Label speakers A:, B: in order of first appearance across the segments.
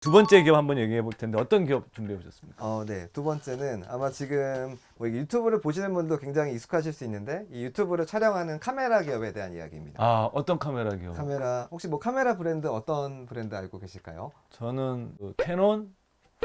A: 두 번째 기업 한번 얘기해 볼 텐데 어떤 기업 준비해 보셨습니까?
B: 네. 두 번째는 아마 지금 뭐 유튜브를 보시는 분도 굉장히 익숙하실 수 있는데 이 유튜브를 촬영하는 카메라 기업에 대한 이야기입니다.
A: 아, 어떤 카메라 기업?
B: 카메라 혹시 뭐 카메라 브랜드 어떤 브랜드 알고 계실까요?
A: 저는 그 캐논,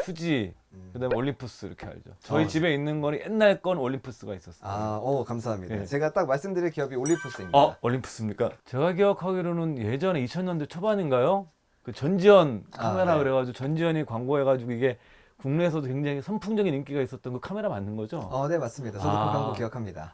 A: fuji, 그다음에 올림푸스 이렇게 알죠. 저희
B: 어.
A: 집에 있는 거는 옛날 건 올림푸스가 있었어요.
B: 감사합니다.
A: 네.
B: 제가 딱 말씀드릴 기업이 올림푸스입니다.
A: 올림푸스입니까? 제가 기억하기로는 예전에 2000년대 초반인가요? 그 전지현 카메라
B: 네.
A: 그래가지고 전지현이 광고해가지고 이게 국내에서도 굉장히 선풍적인 인기가 있었던 그 카메라 맞는 거죠?
B: 네, 맞습니다. 저도 그 광고 기억합니다.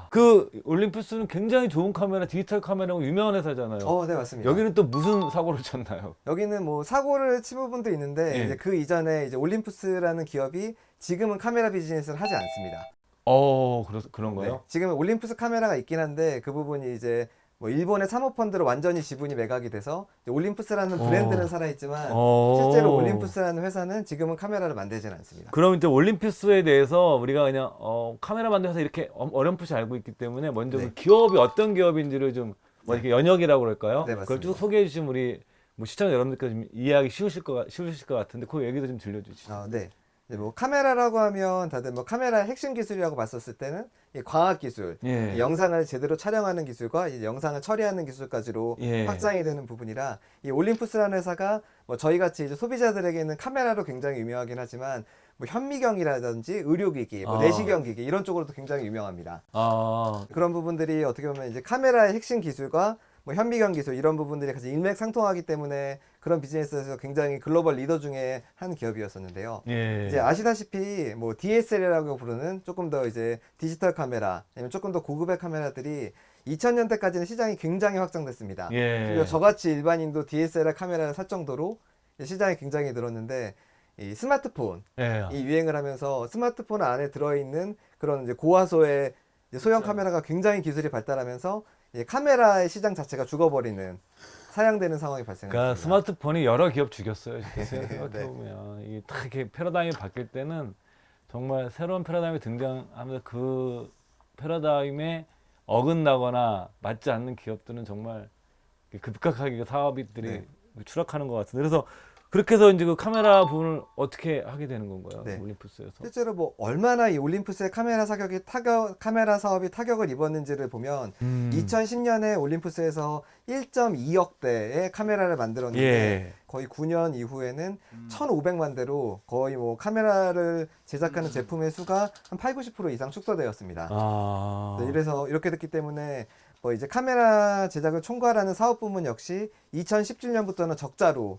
A: 그 올림푸스는 굉장히 좋은 카메라, 디지털 카메라고 유명한 회사잖아요.
B: 네, 맞습니다.
A: 여기는 또 무슨 사고를 쳤나요?
B: 여기는 뭐 사고를 친 부분도 있는데
A: 예.
B: 이제 그 이전에 이제 올림푸스라는 기업이 지금은 카메라 비즈니스를 하지 않습니다.
A: 그런가요?
B: 네. 지금은 올림푸스 카메라가 있긴 한데 그 부분이 이제 뭐 일본의 사모펀드로 완전히 지분이 매각이 돼서 이제 올림푸스라는 브랜드는 살아있지만 실제로 올림푸스라는 회사는 지금은 카메라를 만들지는 않습니다.
A: 그럼 이제 올림푸스에 대해서 우리가 그냥 카메라 만드는 회사 이렇게 어렴풋이 알고 있기 때문에 먼저
B: 네.
A: 그 기업이 어떤 기업인지를 좀 뭐 이렇게 연역이라고 그럴까요?
B: 네,
A: 그걸 쭉
B: 맞습니다.
A: 소개해 주시면 우리 뭐 시청자 여러분들께 좀 이해하기 쉬우실 것 같은데 그 얘기도 좀 들려주시죠.
B: 네. 이제 뭐 카메라라고 하면 다들 뭐 카메라 핵심 기술이라고 봤었을 때는 이 과학 기술,
A: 예.
B: 이 영상을 제대로 촬영하는 기술과 이 영상을 처리하는 기술까지로
A: 예.
B: 확장이 되는 부분이라 이 올림푸스라는 회사가 뭐 저희 같이 이제 소비자들에게는 카메라로 굉장히 유명하긴 하지만 뭐 현미경이라든지 의료기기, 뭐 내시경기기 이런 쪽으로도 굉장히 유명합니다. 그런 부분들이 어떻게 보면 이제 카메라의 핵심 기술과 뭐 현미경 기술 이런 부분들이 같이 일맥상통하기 때문에 그런 비즈니스에서 굉장히 글로벌 리더 중에 한 기업이었었는데요.
A: 예.
B: 이제 아시다시피 뭐 DSLR이라고 부르는 조금 더 이제 디지털 카메라 아니면 조금 더 고급의 카메라들이 2000년대까지는 시장이 굉장히 확장됐습니다.
A: 예.
B: 그리고 저같이 일반인도 DSLR 카메라를 살 정도로 시장이 굉장히 늘었는데 이 스마트폰이
A: 예.
B: 유행을 하면서 스마트폰 안에 들어있는 그런 이제 고화소의 이제 소형 카메라가 굉장히 기술이 발달하면서 카메라의 시장 자체가 죽어버리는 사양되는 상황이 발생했습니다.
A: 그러니까 스마트폰이 여러 기업 죽였어요. 생각해
B: 네.
A: 보면 이게 딱 이렇게 패러다임이 바뀔 때는 정말 새로운 패러다임이 등장하면서 그 패러다임에 어긋나거나 맞지 않는 기업들은 정말 급격하게 그 사업들이
B: 네.
A: 추락하는 것 같은데 그래서 그렇게 해서 이제 그 카메라 부분을 어떻게 하게 되는 건가요?
B: 네.
A: 올림푸스에서.
B: 실제로 뭐 얼마나 이 올림푸스의 카메라 카메라 사업이 타격을 입었는지를 보면 2010년에 올림푸스에서 1.2억 대의 카메라를 만들었는데
A: 예.
B: 거의 9년 이후에는 1,500만 대로 거의 뭐 카메라를 제작하는 제품의 수가 한 8, 90% 이상 축소되었습니다. 네, 이래서 이렇게 됐기 때문에 뭐 이제 카메라 제작을 총괄하는 사업 부문 역시 2017년부터는 적자로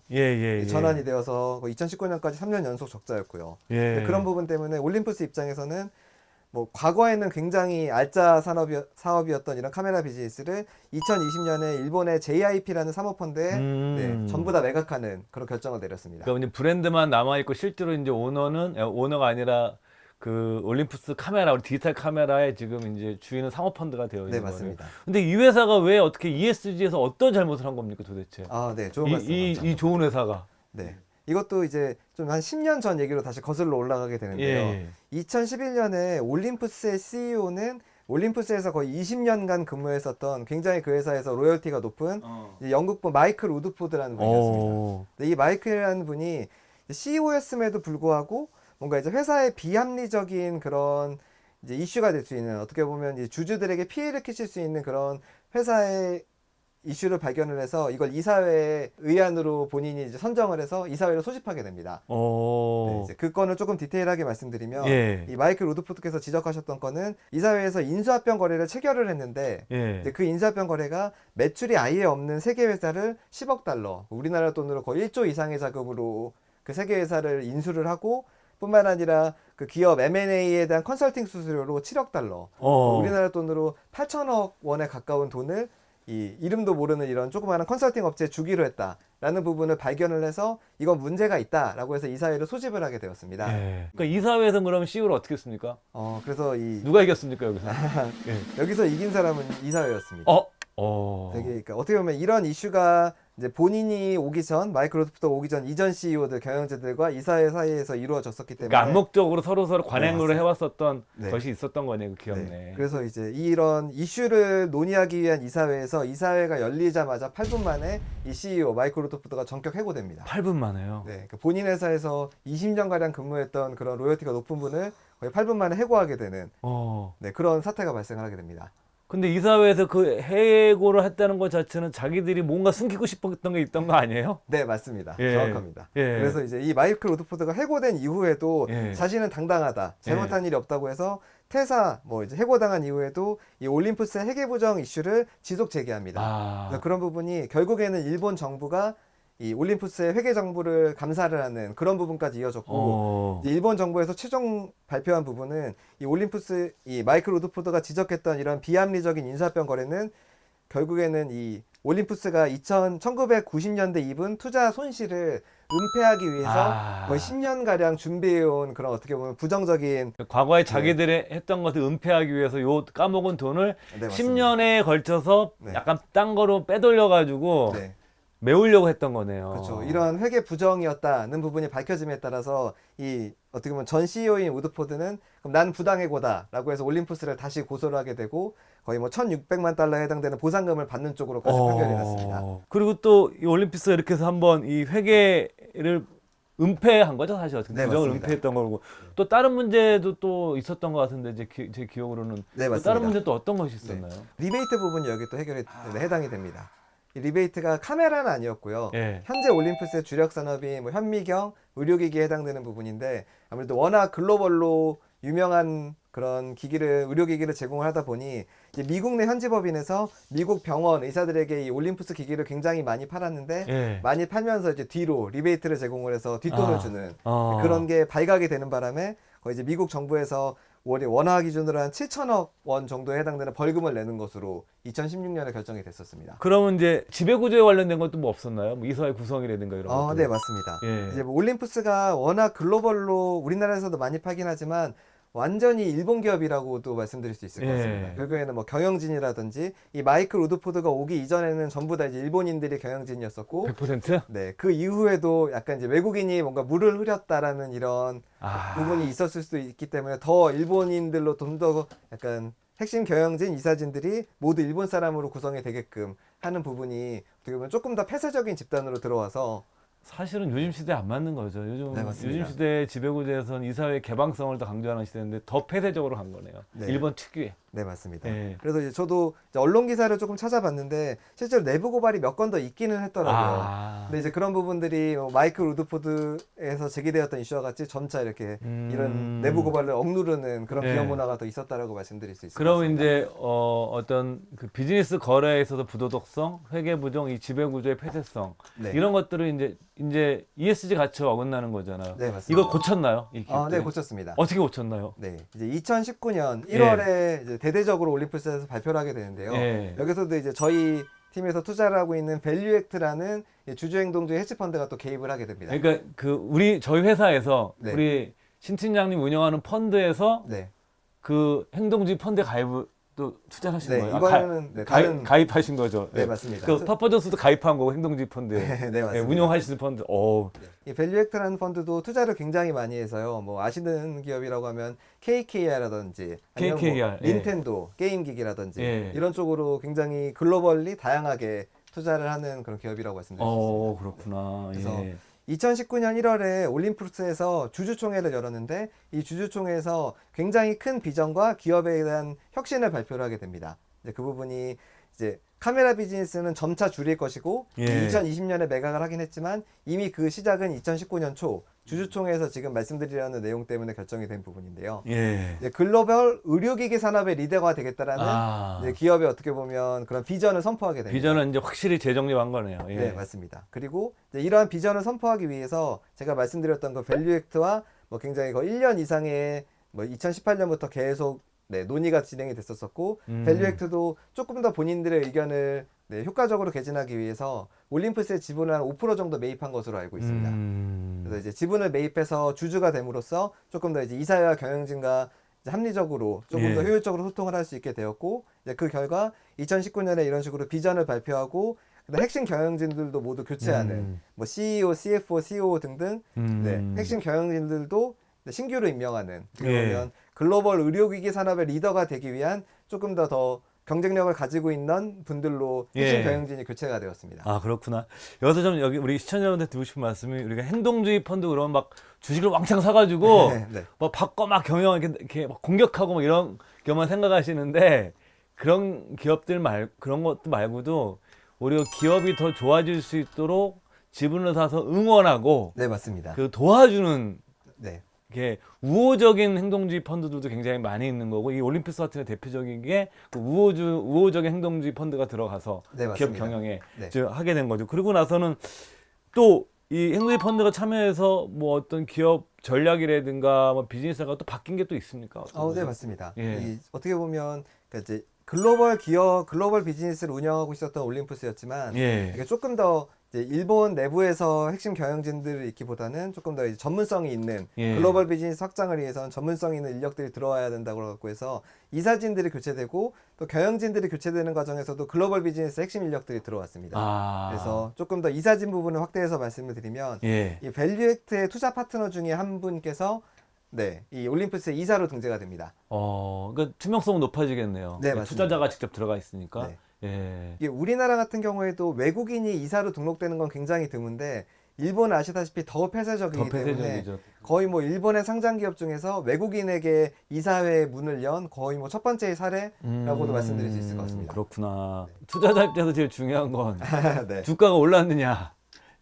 B: 전환이 되어서 2019년까지 3년 연속 적자였고요.
A: 예.
B: 그런 부분 때문에 올림푸스 입장에서는 뭐 과거에는 굉장히 알짜 사업이었던 이런 카메라 비즈니스를 2020년에 일본의 JIP라는 사모펀드에 전부 다 매각하는 그런 결정을 내렸습니다.
A: 그러니까 이제 브랜드만 남아 있고 실제로 이제 오너가 아니라 그 올림푸스 카메라, 우리 디지털 카메라의 지금 이제 주인은 사모펀드가 되어 있는
B: 네,
A: 거예요.
B: 맞습니다.
A: 근데 이 회사가 왜 어떻게 ESG에서 어떤 잘못을 한 겁니까 도대체?
B: 네, 좋은 말씀 감사합니다.
A: 이 좋은 회사가.
B: 네. 이것도 이제 좀 한 10년 전 얘기로 다시 거슬러 올라가게 되는데요.
A: 예.
B: 2011년에 올림푸스의 CEO는 올림푸스에서 거의 20년간 근무했었던 굉장히 그 회사에서 로열티가 높은 영국분 마이클 우드포드라는 분이었습니다. 근데 이 마이클이라는 분이 CEO였음에도 불구하고 뭔가 이제 회사의 비합리적인 그런 이제 이슈가 될 수 있는 어떻게 보면 이제 주주들에게 피해를 끼칠 수 있는 그런 회사의 이슈를 발견을 해서 이걸 이사회 의안으로 본인이 이제 선정을 해서 이사회로 소집하게 됩니다. 네, 이제 그 건을 조금 디테일하게 말씀드리면 이 마이클 우드포드께서 지적하셨던 건은 이사회에서 인수합병 거래를 체결을 했는데 이제 그 인수합병 거래가 매출이 아예 없는 세계 회사를 10억 달러, 우리나라 돈으로 거의 1조 이상의 자금으로 그 세계 회사를 인수를 하고 뿐만 아니라 그 기업 M&A에 대한 컨설팅 수수료로 7억 달러, 우리나라 돈으로 8천억 원에 가까운 돈을 이 이름도 모르는 이런 조그마한 컨설팅 업체에 주기로 했다라는 부분을 발견을 해서 이건 문제가 있다라고 해서 이사회를 소집을 하게 되었습니다.
A: 그러니까 이사회에서 그럼 CEO를 어떻게 했습니까?
B: 그래서
A: 누가 이겼습니까 여기서?
B: 여기서 이긴 사람은 이사회였습니다. 되게 그러니까 어떻게 보면 이런 이슈가 이제 본인이 오기 전 마이크로소프트 오기 전 이전 CEO들 경영자들과 이사회 사이에서 이루어졌었기 때문에
A: 그러니까 암묵적으로 서로 관행으로
B: 맞습니다.
A: 해왔었던
B: 네.
A: 것이 있었던 거네, 그 기업내.
B: 네. 그래서 이제 이런 이슈를 논의하기 위한 이사회에서 이사회가 열리자마자 8분 만에 이 CEO 마이크로소프트가 전격 해고됩니다.
A: 8분 만에요.
B: 네, 그 본인 회사에서 20년 가량 근무했던 그런 로열티가 높은 분을 거의 8분 만에 해고하게 되는 네, 그런 사태가 발생을 하게 됩니다.
A: 근데 이사회에서 그 해고를 했다는 것 자체는 자기들이 뭔가 숨기고 싶었던 게 있던 거 아니에요?
B: 네, 맞습니다.
A: 예.
B: 정확합니다.
A: 예.
B: 그래서 이제 이 마이클 로드포드가 해고된 이후에도
A: 예.
B: 자신은 당당하다, 잘못한 일이 없다고 해서 퇴사, 뭐 이제 해고당한 이후에도 이 올림푸스의 회계 부정 이슈를 지속 제기합니다. 그래서 그런 부분이 결국에는 일본 정부가 이 올림푸스의 회계 정보를 감사를 하는 그런 부분까지 이어졌고 이제 일본 정부에서 최종 발표한 부분은 이 올림푸스 이 마이클 로드포드가 지적했던 이런 비합리적인 인사병 거래는 결국에는 이 올림푸스가 1990년대 입은 투자 손실을 은폐하기 위해서 거의 10년 가량 준비해온 그런 어떻게 보면 부정적인
A: 과거에 자기들이 했던 것을 은폐하기 위해서 요 까먹은 돈을
B: 네, 맞습니다.
A: 10년에 걸쳐서
B: 네.
A: 약간 딴 거로 빼돌려 가지고
B: 네.
A: 메우려고 했던 거네요.
B: 그렇죠. 이런 회계 부정이었다는 부분이 밝혀짐에 따라서 이 어떻게 보면 전 CEO인 우드포드는 그럼 난 부당해고다라고 해서 올림푸스를 다시 고소를 하게 되고 거의 뭐 1,600만 달러에 해당되는 보상금을 받는 쪽으로까지 판결이 났습니다.
A: 그리고 또 이 올림피스가 이렇게 해서 한번 이 회계를 은폐한 거죠, 사실. 어떻게
B: 네,
A: 부정을
B: 맞습니다.
A: 은폐했던 거고. 또 다른 문제도 또 있었던 것 같은데 제 기억으로는
B: 네,
A: 또
B: 맞습니다.
A: 다른 문제 또 어떤 것이 있었나요?
B: 리베이트 부분이 여기 또 해당이 됩니다. 이 리베이트가 카메라는 아니었고요.
A: 예.
B: 현재 올림푸스의 주력 산업이 뭐 현미경, 의료기기에 해당되는 부분인데 아무래도 워낙 글로벌로 유명한 그런 기기를 의료기기를 제공을 하다 보니 이제 미국 내 현지법인에서 미국 병원 의사들에게 이 올림푸스 기기를 굉장히 많이 팔았는데
A: 예.
B: 많이 팔면서 이제 뒤로 리베이트를 제공을 해서 뒷돈을 주는 그런 게 발각이 되는 바람에 거의 이제 미국 정부에서 원화 기준으로 한 7천억 원 정도에 해당되는 벌금을 내는 것으로 2016년에 결정이 됐었습니다.
A: 그러면 이제 지배구조에 관련된 것도 뭐 없었나요? 뭐 이사회 구성이라든가 이런 것들.
B: 네, 맞습니다.
A: 예.
B: 이제 뭐 올림푸스가 워낙 글로벌로 우리나라에서도 많이 팔긴 하지만 완전히 일본 기업이라고도 말씀드릴 수 있을 것 같습니다.
A: 예.
B: 결국에는 뭐 경영진이라든지 이 마이클 우드포드가 오기 이전에는 전부 다 이제 일본인들이 경영진이었었고
A: 100%?
B: 네, 그 이후에도 약간 이제 외국인이 뭔가 물을 흐렸다라는 이런 부분이 있었을 수도 있기 때문에 더 일본인들로 좀 더 약간 핵심 경영진 이사진들이 모두 일본 사람으로 구성이 되게끔 하는 부분이 어떻게 보면 조금 더 폐쇄적인 집단으로 들어와서
A: 사실은 요즘 시대에 안 맞는 거죠.
B: 네, 맞습니다.
A: 요즘 시대의 지배구조에서는 이사회의 개방성을 더 강조하는 시대인데 더 폐쇄적으로 간 거네요.
B: 네.
A: 일본 특유의.
B: 네, 맞습니다.
A: 예.
B: 그래서 이제 저도 이제 언론 기사를 조금 찾아봤는데 실제로 내부 고발이 몇 건 더 있기는 했더라고요. 근데 이제 그런 부분들이 뭐 마이클 우드포드에서 제기되었던 이슈와 같이 점차 이렇게 이런 내부 고발을 억누르는 그런
A: 예.
B: 기업 문화가 더 있었다라고 말씀드릴 수 있습니다.
A: 그러면 이제 어떤 그 비즈니스 거래에 있어서 부도덕성, 회계 부정, 이 지배 구조의 폐쇄성
B: 네.
A: 이런 것들을 이제 ESG 가치가 어긋나는 거잖아요.
B: 네, 맞습니다.
A: 이걸 고쳤나요? 이 기업들이?
B: 네, 고쳤습니다.
A: 어떻게 고쳤나요?
B: 네, 이제 2019년 1월에 이제 대대적으로 올림푸스에서 발표를 하게 되는데요.
A: 예.
B: 여기서도 이제 저희 팀에서 투자를 하고 있는 밸류액트라는 주주행동주의 헤지펀드가 또 개입을 하게 됩니다.
A: 그러니까 저희 회사에서
B: 네.
A: 우리 신 팀장님 운영하는 펀드에서
B: 네,
A: 그 행동주의 펀드 가입을 또 투자를 하신
B: 네,
A: 거예요?
B: 이번에는 네, 다른
A: 가입하신 거죠?
B: 네, 맞습니다.
A: 그 파파존스도 가입한 거고 행동주의 펀드에
B: 네, 맞습니다.
A: 운영하시는 펀드.
B: 이 밸류액트라는 펀드도 투자를 굉장히 많이 해서요. 뭐 아시는 기업이라고 하면 KKR라든지 아니면
A: KKR,
B: 뭐 닌텐도 게임 기기라든지
A: 예.
B: 이런 쪽으로 굉장히 글로벌리 다양하게 투자를 하는 그런 기업이라고 말씀드릴 수 있습니다.
A: 그렇구나.
B: 그래서
A: 예.
B: 2019년 1월에 올림푸스에서 주주총회를 열었는데 이 주주총회에서 굉장히 큰 비전과 기업에 대한 혁신을 발표를 하게 됩니다. 이제 그 부분이 이제 카메라 비즈니스는 점차 줄일 것이고
A: 예.
B: 2020년에 매각을 하긴 했지만 이미 그 시작은 2019년 초 주주총회에서 지금 말씀드리려는 내용 때문에 결정이 된 부분인데요.
A: 예.
B: 이제 글로벌 의료기기 산업의 리더가 되겠다라는 이제 기업의 어떻게 보면 그런 비전을 선포하게 됩니다.
A: 비전은 이제 확실히 재정립한 거네요. 예.
B: 네, 맞습니다. 그리고 이제 이러한 비전을 선포하기 위해서 제가 말씀드렸던 그 밸류액트와 뭐 굉장히 거의 1년 이상의 뭐 2018년부터 계속 논의가 진행이 됐었었고 밸류액트도 조금 더 본인들의 의견을 효과적으로 개진하기 위해서 올림푸스의 지분을 한 5% 정도 매입한 것으로 알고 있습니다. 그래서 이제 지분을 매입해서 주주가 됨으로써 조금 더 이제 이사회와 경영진과 이제 합리적으로 조금 더 효율적으로 소통을 할 수 있게 되었고 이제 그 결과 2019년에 이런 식으로 비전을 발표하고 그다음 핵심 경영진들도 모두 교체하는 뭐 CEO, CFO, COO 등등 네, 핵심 경영진들도 신규로 임명하는 그러면 글로벌 의료기기 산업의 리더가 되기 위한 조금 더 경쟁력을 가지고 있는 분들로 핵심 경영진이 교체가 되었습니다.
A: 아, 그렇구나. 여기서 좀 여기 우리 시청자분들 드리고 싶은 말씀이, 우리가 행동주의 펀드 그러면 막 주식을 왕창 사가지고
B: 네.
A: 막 바꿔 막 경영 이렇게 막 공격하고 막 이런 것만 생각하시는데, 그런 기업들 그런 것도 말고도 오히려 기업이 더 좋아질 수 있도록 지분을 사서 응원하고
B: 네, 맞습니다.
A: 그 도와주는
B: 네.
A: 이게 우호적인 행동주의 펀드들도 굉장히 많이 있는 거고, 이 올림피스 같은 대표적인 게 그 우호적인 행동주의 펀드가 들어가서
B: 네,
A: 기업
B: 맞습니다.
A: 경영에
B: 네.
A: 하게 된 거죠. 그리고 나서는 또 이 행동주의 펀드가 참여해서 뭐 어떤 기업 전략이라든가 뭐 비즈니스가 또 바뀐 게 또 있습니까? 어떤
B: 네,
A: 거죠?
B: 맞습니다.
A: 예.
B: 어떻게 보면 그러니까 이제 글로벌 기업, 글로벌 비즈니스를 운영하고 있었던 올림푸스였지만
A: 예.
B: 이게 조금 더 이제 일본 내부에서 핵심 경영진들을 있기보다는 조금 더 이제 전문성이 있는
A: 예.
B: 글로벌 비즈니스 확장을 위해서는 전문성 있는 인력들이 들어와야 된다고 그러고 해서 이사진들이 교체되고 또 경영진들이 교체되는 과정에서도 글로벌 비즈니스 핵심 인력들이 들어왔습니다.
A: 아.
B: 그래서 조금 더 이사진 부분을 확대해서 말씀을 드리면
A: 예.
B: 이 밸류액트의 투자 파트너 중에 한 분께서 네, 이 올림푸스의 이사로 등재가 됩니다.
A: 그러니까 투명성은 높아지겠네요.
B: 네, 맞습니다.
A: 투자자가 직접 들어가 있으니까.
B: 네.
A: 예.
B: 이게 우리나라 같은 경우에도 외국인이 이사로 등록되는 건 굉장히 드문데 일본은 아시다시피 더 폐쇄적이기
A: 더
B: 때문에
A: 폐쇄적이죠.
B: 거의 뭐 일본의 상장 기업 중에서 외국인에게 이사회 문을 연 거의 뭐 첫 번째의 사례라고도 말씀드릴 수 있을 것 같습니다.
A: 그렇구나. 투자자 입장에서 제일 중요한 건
B: 네.
A: 주가가 올랐느냐.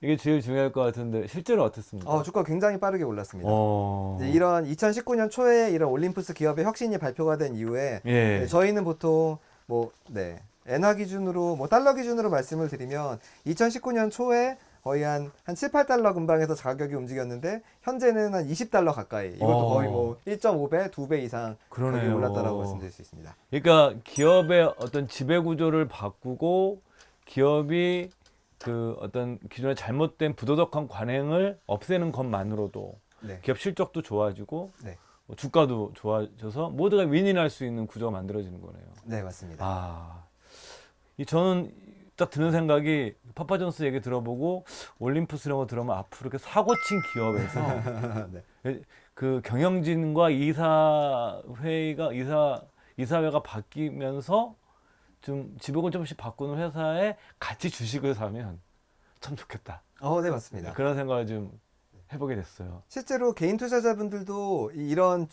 A: 이게 제일 중요할 것 같은데 실제로 어떻습니까?
B: 주가 굉장히 빠르게 올랐습니다.
A: 어.
B: 이제 이런 2019년 초에 이런 올림푸스 기업의 혁신이 발표가 된 이후에
A: 예.
B: 네, 저희는 보통 뭐 엔화 기준으로 뭐 달러 기준으로 말씀을 드리면 2019년 초에 거의 한 7, 8달러 근방에서 가격이 움직였는데 현재는 한 20달러 가까이 이것도 거의 뭐 1.5배, 2배 이상 가격이
A: 그러네요.
B: 올랐다라고 말씀드릴 수 있습니다.
A: 그러니까 기업의 어떤 지배 구조를 바꾸고 기업이 그 어떤 기존의 잘못된 부도덕한 관행을 없애는 것만으로도
B: 네.
A: 기업 실적도 좋아지고
B: 네.
A: 뭐 주가도 좋아져서 모두가 윈윈할 수 있는 구조가 만들어지는 거네요.
B: 네, 맞습니다.
A: 저는 딱 드는 생각이 파파존스 얘기 들어보고 올림푸스 이런 거 들으면 앞으로 이렇게 사고친 기업에서
B: 네.
A: 그 경영진과 이사회가 바뀌면서 좀 지배권 조금씩 바꾸는 회사에 같이 주식을 사면 참 좋겠다.
B: 네, 맞습니다.
A: 그런 생각을 좀 해보게 됐어요.
B: 실제로 개인 투자자분들도 이런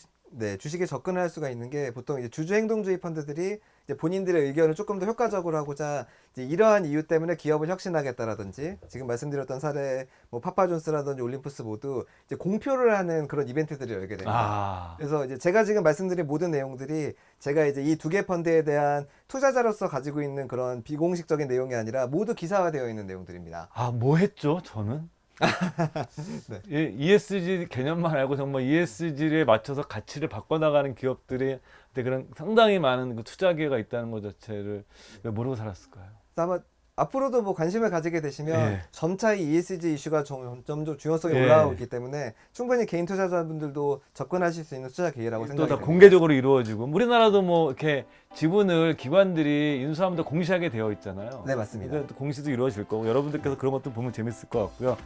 B: 주식에 접근을 할 수가 있는 게 보통 이제 주주 행동주의 펀드들이 이제 본인들의 의견을 조금 더 효과적으로 하고자 이제 이러한 이유 때문에 기업을 혁신하겠다라든지 지금 말씀드렸던 사례 뭐 파파존스라든지 올림푸스 모두 이제 공표를 하는 그런 이벤트들을 열게 됩니다. 그래서 이제 제가 지금 말씀드린 모든 내용들이 제가 이제 이 두 개 펀드에 대한 투자자로서 가지고 있는 그런 비공식적인 내용이 아니라 모두 기사화되어 있는 내용들입니다.
A: 뭐 했죠, 저는?
B: 네.
A: ESG 개념만 알고 정말 ESG에 맞춰서 가치를 바꿔나가는 기업들이 그런 상당히 많은 그 투자 기회가 있다는 것 자체를 왜 모르고 살았을까요?
B: 아마 앞으로도 뭐 관심을 가지게 되시면 점차 이 ESG 이슈가 점점 중요성이 올라가고 있기 때문에 충분히 개인 투자자분들도 접근하실 수 있는 투자 기회라고
A: 또
B: 생각이
A: 다
B: 됩니다.
A: 공개적으로 이루어지고 우리나라도 뭐 이렇게 지분을 기관들이 인수하면서 공시하게 되어 있잖아요.
B: 네, 맞습니다.
A: 그러니까 공시도 이루어질 거고 여러분들께서 그런 것도 보면 재밌을 것 같고요.